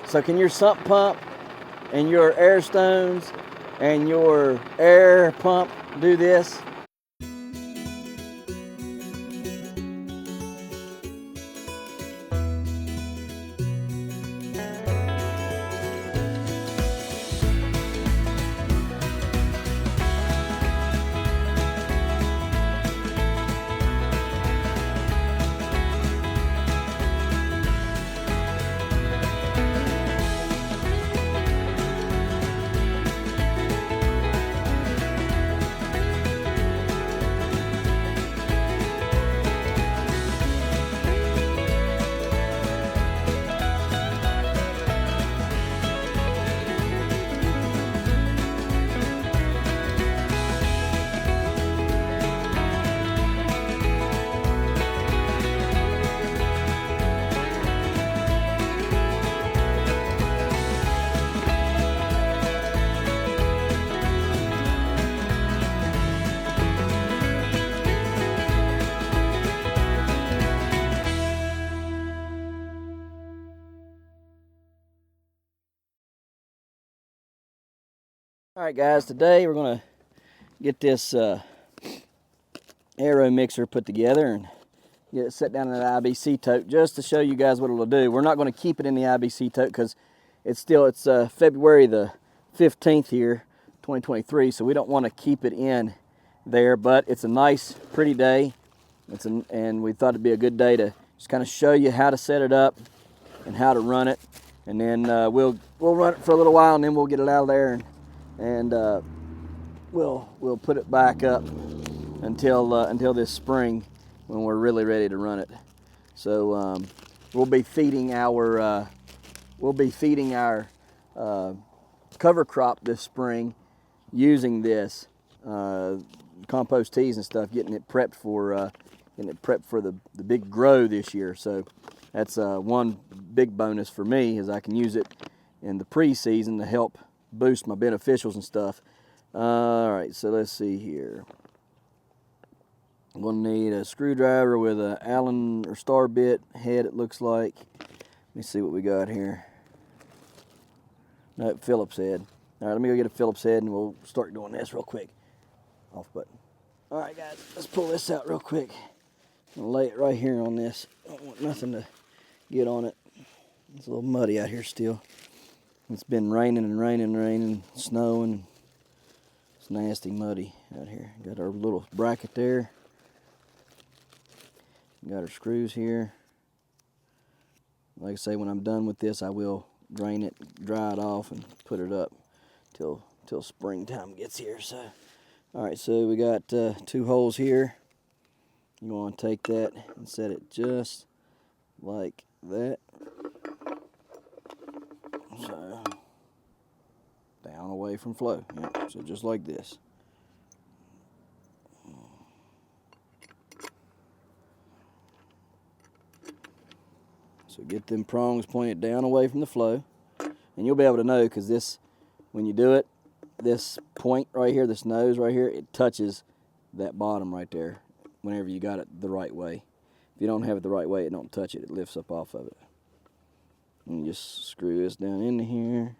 So can your sump pump and your air stones and your air pump do this? All right, guys, today we're going to get this Aeromixer put together and get it set down in an IBC tote just to show you guys what it'll do. We're not going to keep it in the IBC tote because it's February the 15th here, 2023, so we don't want to keep it in there, but it's a nice, pretty day, and we thought it'd be a good day to just kind of show you how to set it up and how to run it, and then we'll run it for a little while, and then we'll get it out of there, and we'll put it back up until this spring when we're really ready to run it. So we'll be feeding our cover crop this spring using this compost teas and stuff, getting it prepped for the big grow this year. So that's one big bonus for me, is I can use it in the pre-season to help boost my beneficials and stuff. All right, so let's see here. I'm going to need a screwdriver with an Allen or star bit head, it looks like. Let me see what we got here. No, Phillips head. All right, let me go get a Phillips head and we'll start doing this real quick. Off button. All right, guys, let's pull this out real quick. I'm going to lay it right here on this. I don't want nothing to get on it. It's a little muddy out here still. It's been raining and raining and raining, snowing. It's nasty muddy out here. Got our little bracket there. Got our screws here. Like I say, when I'm done with this, I will drain it, dry it off, and put it up till springtime gets here. So, all right, so we got 2 holes here. You want to take that and set it just like that. So, down away from flow. Yeah, so just like this. So get them prongs pointed down away from the flow. And you'll be able to know, because this, when you do it, this point right here, this nose right here, it touches that bottom right there whenever you got it the right way. If you don't have it the right way, it don't touch it. It lifts up off of it. And you just screw this down into here.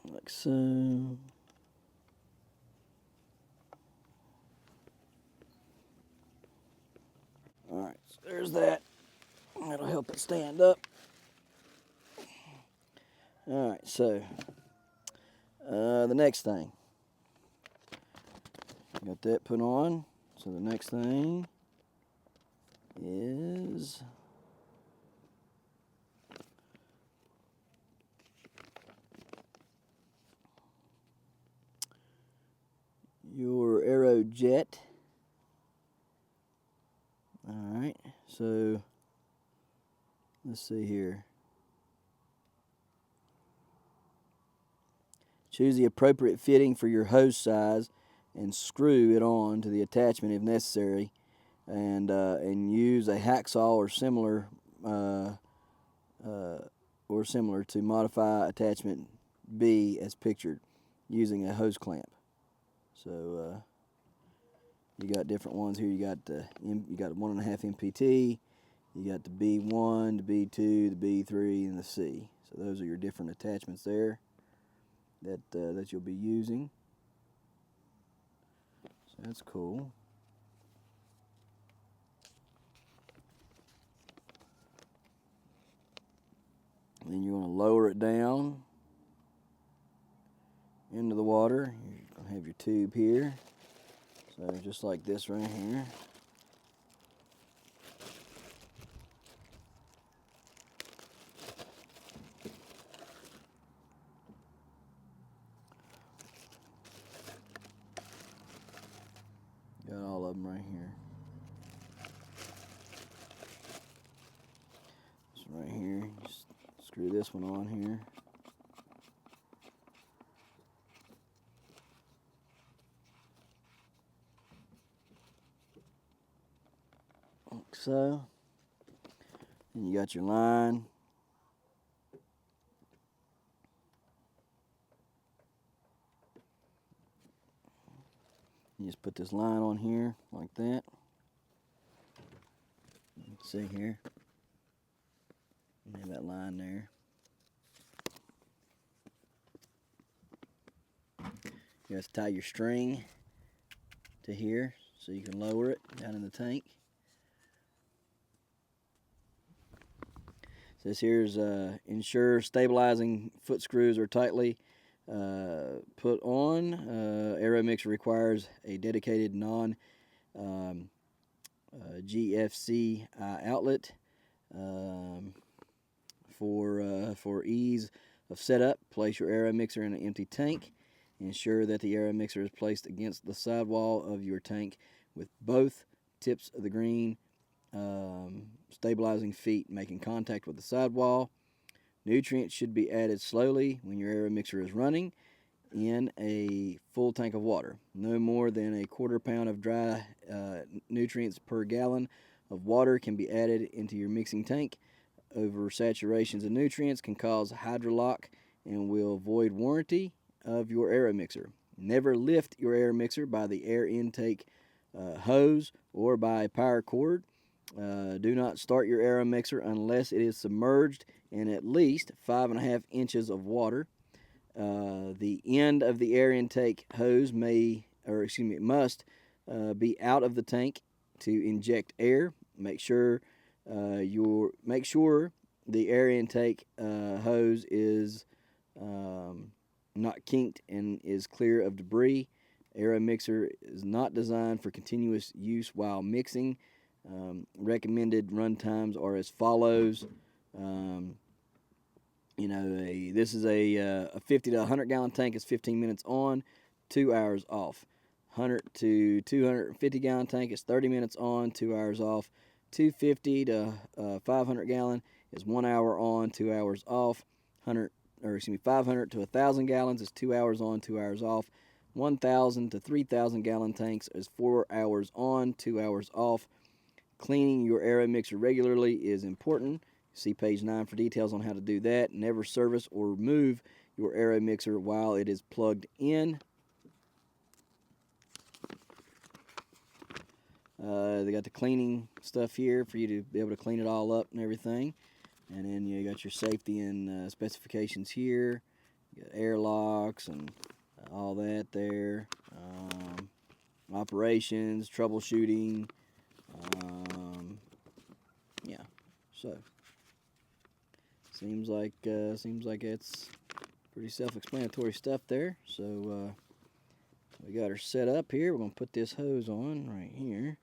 Like so. Alright, so there's that. That'll help it stand up. Alright, so the next thing. Got that put on. So the next thing is your Aerojet. Alright, so let's see here. Choose the appropriate fitting for your hose size and screw it on to the attachment if necessary, and use a hacksaw or similar to modify attachment B as pictured using a hose clamp. So You got different ones here. You got 1.5 MPT. You got the B1, the B2, the B3, and the C. So those are your different attachments there that you'll be using. So that's cool. And then you're going to lower it down into the water. You're going to have your tube here. So just like this right here. Got all of them right here. This one right here. Just screw this one on here. Like so. And you got your line. You just put this line on here like that. Let's see here. You have that line there. You have to tie your string to here so you can lower it down in the tank. So this here's ensure stabilizing foot screws are tightly put on. Aeromixer requires a dedicated non-GFC outlet for ease of setup. Place your Aeromixer in an empty tank. Ensure that the Aeromixer is placed against the sidewall of your tank with both tips of the green stabilizing feet making contact with the sidewall. Nutrients should be added slowly when your Aeromixer is running in a full tank of water. No more than a quarter pound of dry nutrients per gallon of water can be added into your mixing tank. Oversaturations of nutrients can cause hydrolock and will void warranty of your Aeromixer. Never lift your Aeromixer by the air intake hose or by a power cord. Do not start your Aeromixer unless it is submerged in at least 5.5 inches of water. The end of the air intake hose must be out of the tank to inject air. Make sure the air intake hose is not kinked and is clear of debris. Aeromixer is not designed for continuous use while mixing. Recommended run times are as follows. This is a 50 to 100 gallon tank is 15 minutes on, 2 hours off. 100 to 250 gallon tank is 30 minutes on, 2 hours off. 250 to 500 gallon is 1 hour on, 2 hours off. 500 to 1,000 gallons is 2 hours on, 2 hours off. 1,000 to 3,000 gallon tanks is 4 hours on, 2 hours off. Cleaning your Aeromixer regularly is important. See page 9 for details on how to do that. Never service or remove your Aeromixer while it is plugged in. They got the cleaning stuff here for you to be able to clean it all up and everything. And then you got your safety and specifications here. You got air locks and all that there. Operations, troubleshooting. Yeah, so seems like it's pretty self-explanatory stuff there. So we got her set up here. We're gonna put this hose on right here.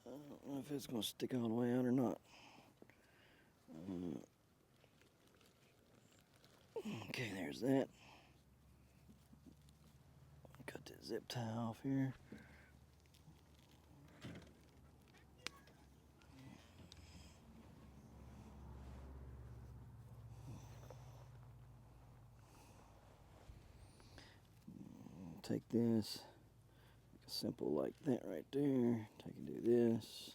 I don't know if it's going to stick all the way out or not. Okay, there's that. Cut the zip tie off here. take this, simple like that right there. Take and do this,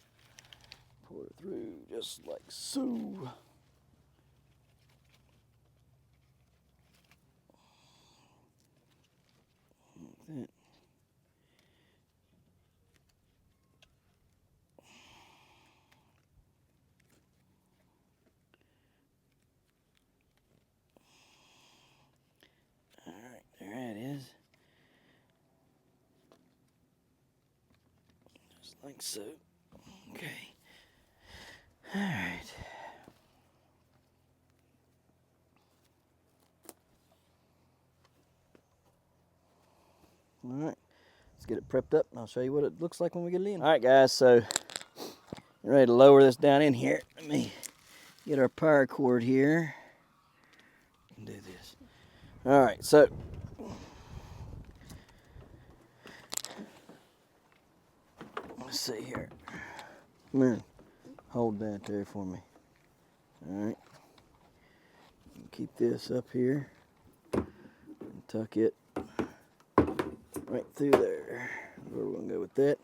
pour it through just like so. Like that. All right, there it is. Just like so. Okay. All right. All right. Let's get it prepped up and I'll show you what it looks like when we get it in. All right, guys, so ready to lower this down in here. Let me get our power cord here and do this. All right, so let's see here. Come here, hold that there for me. All right, keep this up here and tuck it right through there. Where we're gonna go with that.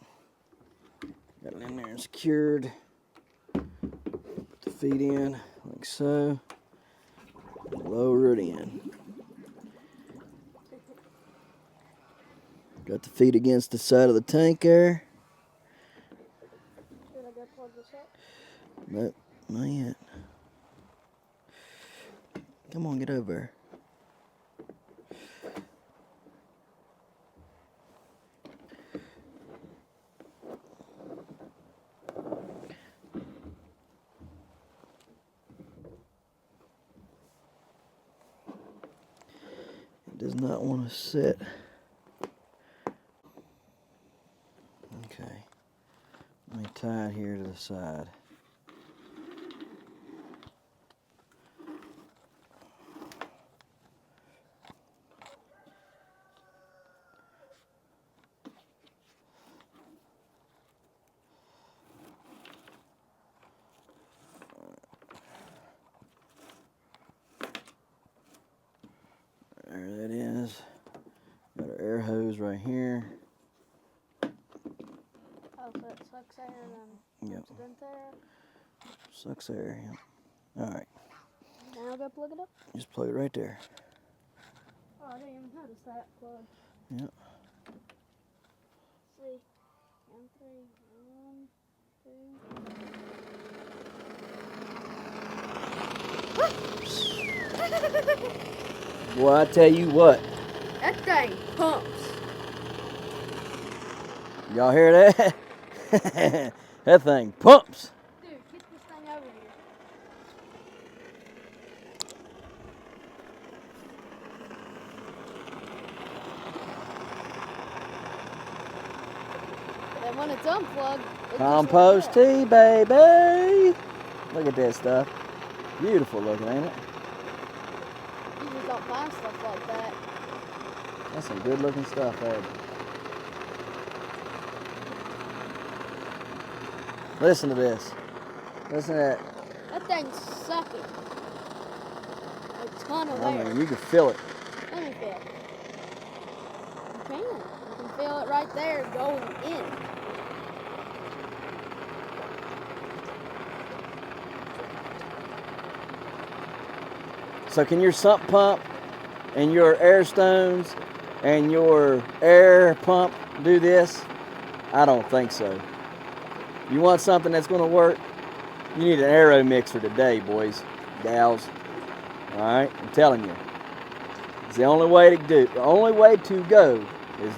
Got it in there and secured. Put the feet in like so. Lower it in. Got the feet against the side of the tank there. Should I go plug this up? Nope, not yet. Come on, get over. It does not want to sit. Okay. Let me tie it here to the side. There that is. Got our air hose right here. Oh, so it sucks air and then Yep. puts it in there. Sucks air, yeah. Alright, Now go plug it up. just plug it right there. Oh, I didn't even notice that plug. Yep. See. 1, 3, 1, 2. Boy, I tell you what. That thing pumps. Y'all hear that? That thing pumps. Dude, get this thing over here. And when it's unplugged, it's Compost just like tea, baby. Look at that stuff. Beautiful looking, ain't it? you just don't find stuff like that. That's some good looking stuff there. Listen to this. Listen to that. That thing's sucking a ton of I air. mean, you can feel it. Let me feel it. You can. You can feel it right there going in. So can your sump pump and your air stones and your air pump do this? I don't think so. You want something that's going to work? You need an Aeromixer today, boys, gals. All right, I'm telling you. It's the only way to do. The only way to go is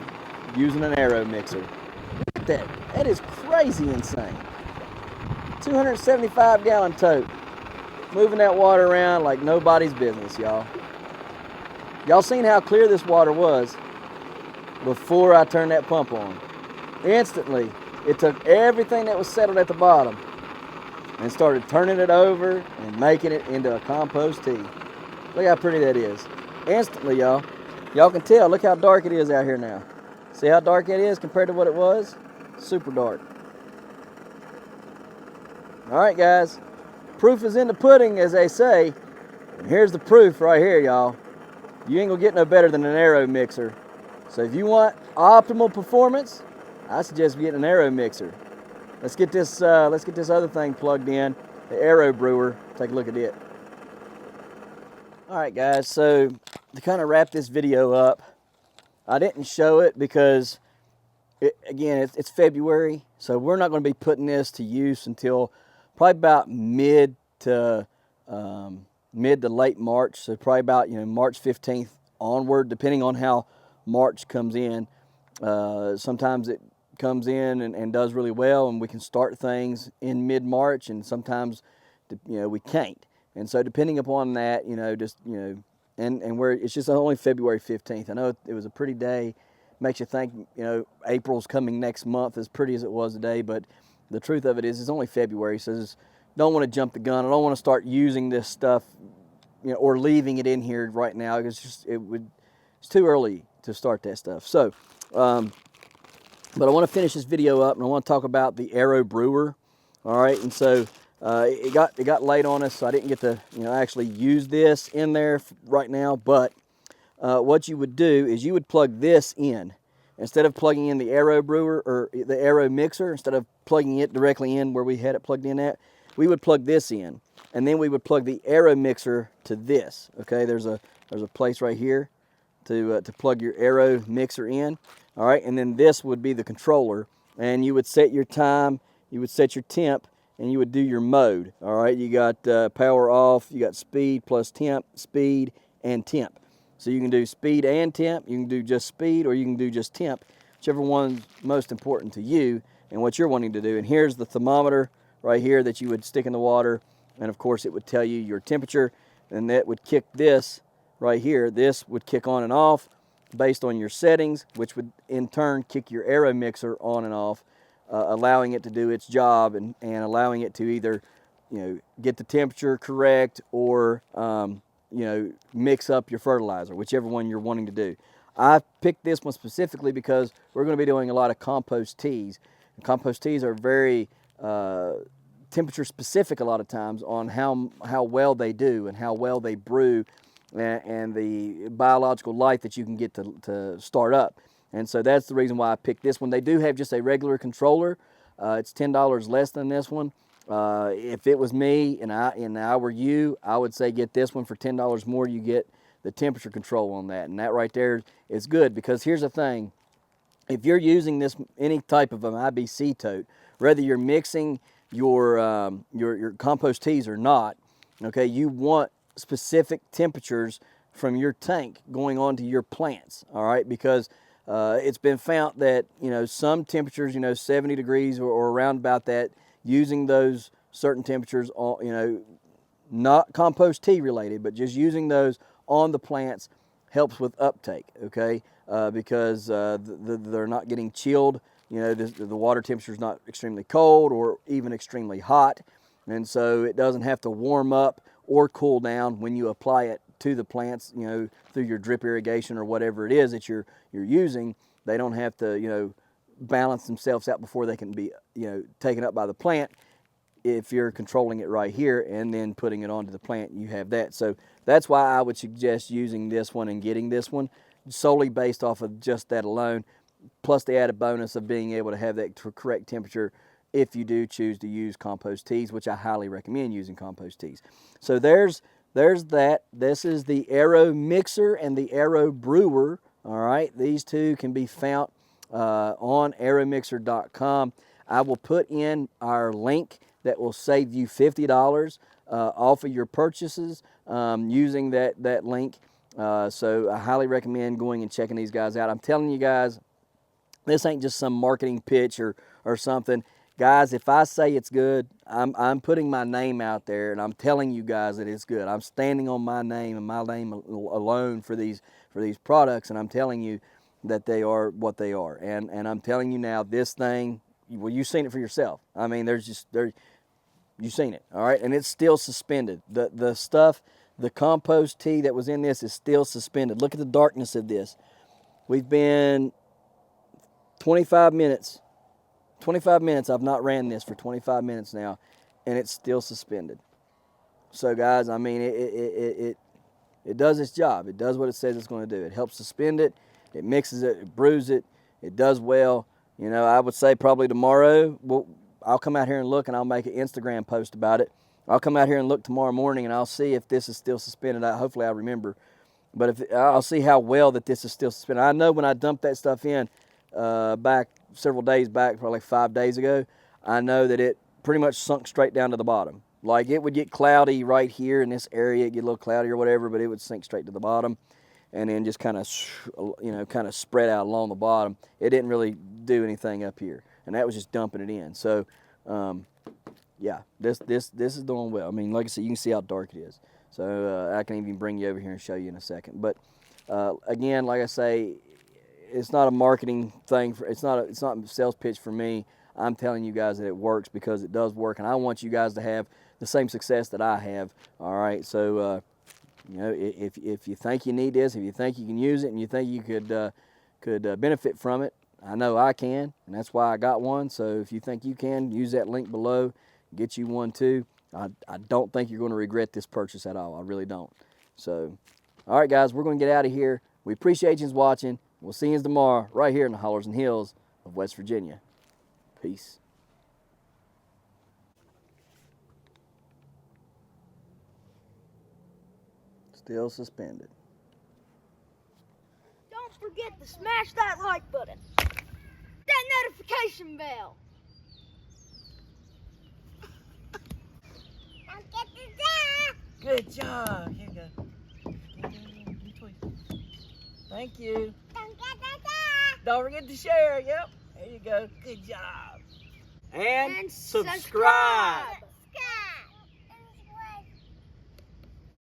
using an Aeromixer. Look at that. That is crazy insane. 275-gallon tote. Moving that water around like nobody's business, y'all. Y'all seen how clear this water was before I turned that pump on. Instantly, it took everything that was settled at the bottom and started turning it over and making it into a compost tea. Look how pretty that is. Instantly, y'all. Y'all can tell. Look how dark it is out here now. See how dark it is compared to what it was? Super dark. All right, guys. Proof is in the pudding, as they say. And here's the proof right here, y'all. You ain't gonna get no better than an Aeromixer. So if you want optimal performance, I suggest getting an Aeromixer. Let's get this other thing plugged in, the Aerobrewer. Take a look at it. All right, guys, so to kind of wrap this video up, I didn't show it because, it's February, so we're not going to be putting this to use until probably about mid to late March, so probably about March 15th onward, depending on how March comes in. Sometimes it comes in and does really well, and we can start things in mid-March, and sometimes we can't. And so depending upon that, and where it's just only February 15th. I know it was a pretty day. Makes you think, April's coming next month, as pretty as it was today, but the truth of it is it's only February, so just don't want to jump the gun. I don't want to start using this stuff, or leaving it in here right now. It's too early to start that stuff. So, but I want to finish this video up, and I want to talk about the Aerobrewer. All right, and so it got late on us, so I didn't get to actually use this in there right now. But what you would do is you would plug this in instead of plugging in the Aerobrewer or the Aeromixer. Instead of plugging it directly in where we had it plugged in at, we would plug this in, and then we would plug the Aeromixer to this. Okay, there's a place right here to plug your Aeromixer in. All right, and then this would be the controller, and you would set your time, you would set your temp, and you would do your mode. All right, you got power off, you got speed plus temp, speed and temp. So you can do speed and temp, you can do just speed, or you can do just temp, whichever one's most important to you and what you're wanting to do. And here's the thermometer right here that you would stick in the water, and of course it would tell you your temperature, and that would kick this right here. This would kick on and off based on your settings, which would in turn kick your Aeromixer on and off, allowing it to do its job and allowing it to either get the temperature correct or mix up your fertilizer, whichever one you're wanting to do. I picked this one specifically because we're going to be doing a lot of compost teas. And compost teas are very temperature specific a lot of times on how well they do and how well they brew, and the biological life that you can get to start up. And so that's the reason why I picked this one. They do have just a regular controller. It's $10 less than this one. If it was me and I were you, I would say get this one for $10 more. You get the temperature control on that, and that right there is good, because here's the thing. If you're using this, any type of an IBC tote, whether you're mixing your compost teas or not, okay, you want specific temperatures from your tank going on to your plants. All right, because it's been found that some temperatures, 70 degrees or around about that, using those certain temperatures, not compost tea related, but just using those on the plants helps with uptake. Okay, because they're not getting chilled. The water temperature is not extremely cold or even extremely hot, and so it doesn't have to warm up or cool down when you apply it to the plants, through your drip irrigation or whatever it is that you're using. They don't have to, balance themselves out before they can be, taken up by the plant. If you're controlling it right here and then putting it onto the plant, you have that. So that's why I would suggest using this one and getting this one, solely based off of just that alone, plus the added bonus of being able to have that correct temperature if you do choose to use compost teas, which I highly recommend using compost teas. So there's that. This is the Aeromixer and the Aerobrewer. All right, these two can be found on aeromixer.com. I will put in our link that will save you $50 off of your purchases using that link. So I highly recommend going and checking these guys out. I'm telling you guys, this ain't just some marketing pitch or something. Guys, if I say it's good, I'm putting my name out there, and I'm telling you guys that it's good. I'm standing on my name and my name alone for these products, and I'm telling you that they are what they are. And I'm telling you now, this thing, well, you've seen it for yourself. I mean, you've seen it, all right? And it's still suspended. The stuff, the compost tea that was in this is still suspended. Look at the darkness of this. We've been 25 minutes. 25 minutes, I've not ran this for 25 minutes now, and it's still suspended. So guys, I mean, it does its job. It does what it says it's going to do. It helps suspend it, It mixes it, it brews it, it does well. You know, I would say probably tomorrow, I'll come out here and look, and I'll make an Instagram post about it. I'll come out here and look tomorrow morning, and I'll see if this is still suspended. Hopefully I remember. But I'll see how well that this is still suspended. I know when I dumped that stuff in back several days back, probably like 5 days ago, I know that it pretty much sunk straight down to the bottom. Like it would get cloudy right here in this area, it'd get a little cloudy or whatever, but it would sink straight to the bottom and then just kind of, you know, kind of spread out along the bottom. It didn't really do anything up here, and that was just dumping it in. So, yeah, this is doing well. I mean, like I said, you can see how dark it is. So I can even bring you over here and show you in a second. But again, like I say, it's not a marketing thing. It's not a sales pitch for me. I'm telling you guys that it works because it does work, and I want you guys to have the same success that I have. All right, so you know, if you think you need this, if you think you can use it, and you think you could benefit from it, I know I can, and that's why I got one. So if you think you can, use that link below, get you one too. I don't think you're going to regret this purchase at all. I really don't. So, all right, guys, we're going to get out of here. We appreciate you watching. We'll see you tomorrow right here in the hollers and hills of West Virginia. Peace. Still suspended. Don't forget to smash that like button. That notification bell. Good job. Here you go. Thank you. Don't forget to share. Yep. There you go. Good job. And subscribe.